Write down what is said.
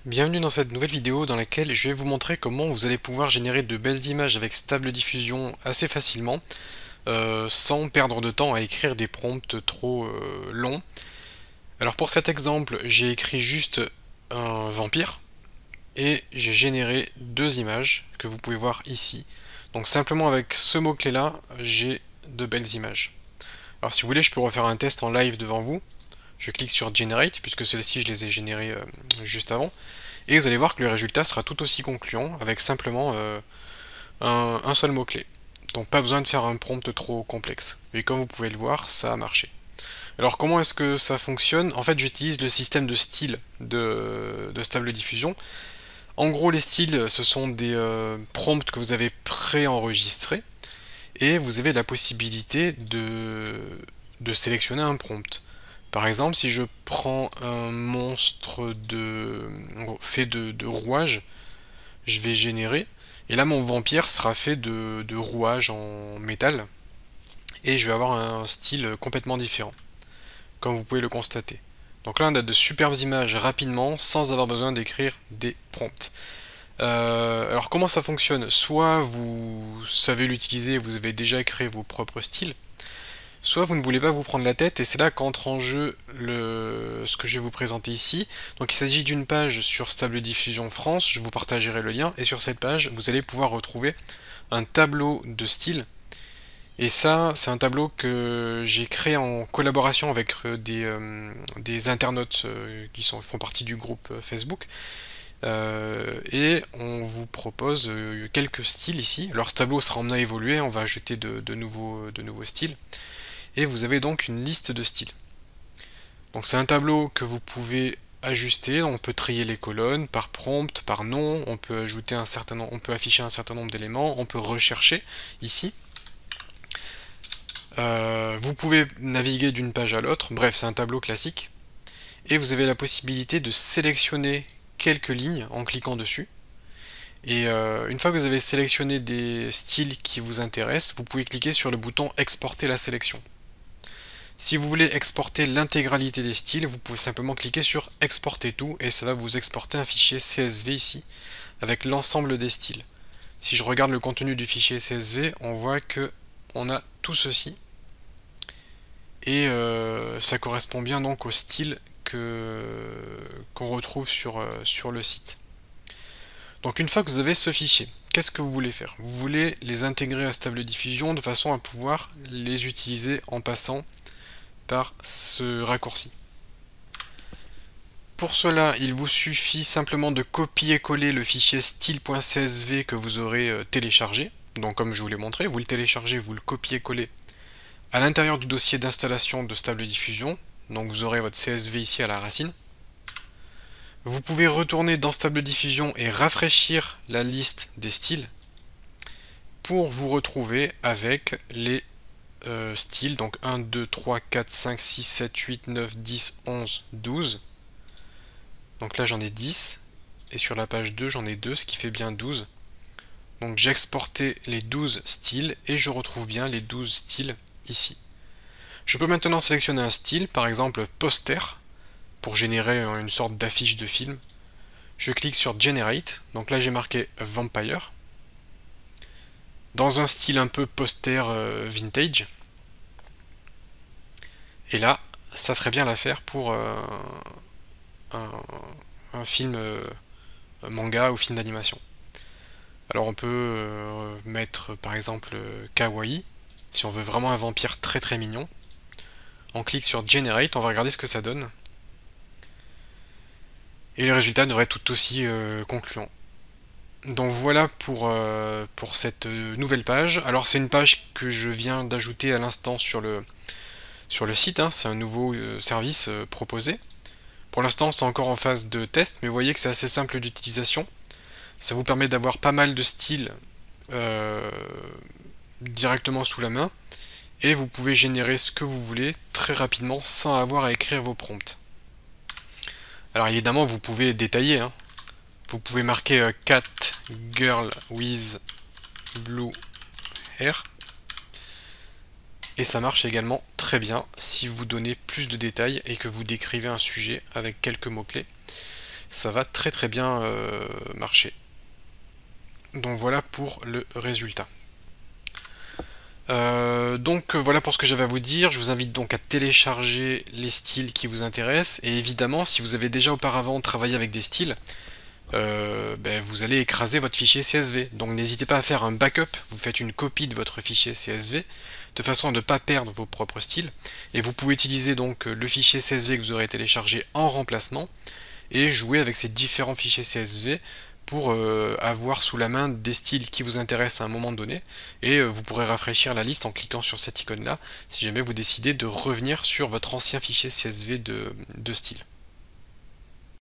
Bienvenue dans cette nouvelle vidéo dans laquelle je vais vous montrer comment vous allez pouvoir générer de belles images avec stable diffusion assez facilement sans perdre de temps à écrire des prompts trop longs. Alors pour cet exemple, j'ai écrit juste un vampire et j'ai généré deux images que vous pouvez voir ici. Donc simplement avec ce mot-clé là, j'ai de belles images. Alors si vous voulez, je peux refaire un test en live devant vous. Je clique sur Generate, puisque celles-ci je les ai générées juste avant. Et vous allez voir que le résultat sera tout aussi concluant avec simplement un seul mot-clé. Donc pas besoin de faire un prompt trop complexe. Et comme vous pouvez le voir, ça a marché. Alors comment est-ce que ça fonctionne? En fait, j'utilise le système de style de Stable Diffusion. En gros, les styles, ce sont des prompts que vous avez pré-enregistrés. Et vous avez la possibilité de sélectionner un prompt. Par exemple, si je prends un monstre fait de rouages, je vais générer, et là mon vampire sera fait de rouages en métal, et je vais avoir un style complètement différent, comme vous pouvez le constater. Donc là on a de superbes images rapidement, sans avoir besoin d'écrire des prompts. Alors comment ça fonctionne? Soit vous savez l'utiliser, vous avez déjà créé vos propres styles, soit vous ne voulez pas vous prendre la tête, et c'est là qu'entre en jeu ce que je vais vous présenter ici. Donc il s'agit d'une page sur Stable Diffusion France, je vous partagerai le lien, et sur cette page, vous allez pouvoir retrouver un tableau de style. Et ça, c'est un tableau que j'ai créé en collaboration avec des internautes qui font partie du groupe Facebook. Et on vous propose quelques styles ici. Alors ce tableau sera emmené à évoluer, on va ajouter de nouveaux styles. Et vous avez donc une liste de styles. Donc c'est un tableau que vous pouvez ajuster, on peut trier les colonnes par prompt, par nom, on peut ajouter on peut afficher un certain nombre d'éléments, on peut rechercher ici. Vous pouvez naviguer d'une page à l'autre, bref c'est un tableau classique. Et vous avez la possibilité de sélectionner quelques lignes en cliquant dessus. Et une fois que vous avez sélectionné des styles qui vous intéressent, vous pouvez cliquer sur le bouton exporter la sélection. Si vous voulez exporter l'intégralité des styles, vous pouvez simplement cliquer sur exporter tout et ça va vous exporter un fichier CSV ici avec l'ensemble des styles. Si je regarde le contenu du fichier CSV, on voit que on a tout ceci et ça correspond bien donc au style qu'on retrouve sur le site. Donc une fois que vous avez ce fichier, qu'est-ce que vous voulez faire? Vous voulez les intégrer à Stable Diffusion de façon à pouvoir les utiliser en passant par ce raccourci. Pour cela, il vous suffit simplement de copier-coller le fichier style.csv que vous aurez téléchargé. Donc comme je vous l'ai montré, vous le téléchargez, vous le copiez-collez à l'intérieur du dossier d'installation de Stable Diffusion. Donc vous aurez votre CSV ici à la racine. Vous pouvez retourner dans Stable Diffusion et rafraîchir la liste des styles pour vous retrouver avec les styles, donc 1, 2, 3, 4, 5, 6, 7, 8, 9, 10, 11, 12. Donc là j'en ai 10, et sur la page 2 j'en ai 2, ce qui fait bien 12. Donc j'ai exporté les 12 styles, et je retrouve bien les 12 styles ici. Je peux maintenant sélectionner un style, par exemple poster, pour générer une sorte d'affiche de film. Je clique sur Generate, donc là j'ai marqué Vampire, dans un style un peu poster vintage. Et là, ça ferait bien l'affaire pour un film manga ou film d'animation. Alors on peut mettre par exemple Kawaii, si on veut vraiment un vampire très très mignon. On clique sur Generate, on va regarder ce que ça donne. Et le résultat devrait être tout aussi concluant. Donc voilà pour cette nouvelle page. Alors c'est une page que je viens d'ajouter à l'instant sur le site, hein. C'est un nouveau service proposé. Pour l'instant c'est encore en phase de test, mais vous voyez que c'est assez simple d'utilisation. Ça vous permet d'avoir pas mal de styles directement sous la main, et vous pouvez générer ce que vous voulez très rapidement sans avoir à écrire vos prompts. Alors évidemment vous pouvez détailler, hein. Vous pouvez marquer cat girl with blue hair, et ça marche également très bien si vous donnez plus de détails et que vous décrivez un sujet avec quelques mots-clés. ça va très très bien marcher. Donc voilà pour le résultat. Voilà pour ce que j'avais à vous dire. Je vous invite donc à télécharger les styles qui vous intéressent. Et évidemment, si vous avez déjà auparavant travaillé avec des styles, vous allez écraser votre fichier CSV. Donc n'hésitez pas à faire un backup, vous faites une copie de votre fichier CSV, de façon à ne pas perdre vos propres styles. Et vous pouvez utiliser donc le fichier CSV que vous aurez téléchargé en remplacement, et jouer avec ces différents fichiers CSV pour avoir sous la main des styles qui vous intéressent à un moment donné, et vous pourrez rafraîchir la liste en cliquant sur cette icône là si jamais vous décidez de revenir sur votre ancien fichier CSV de style.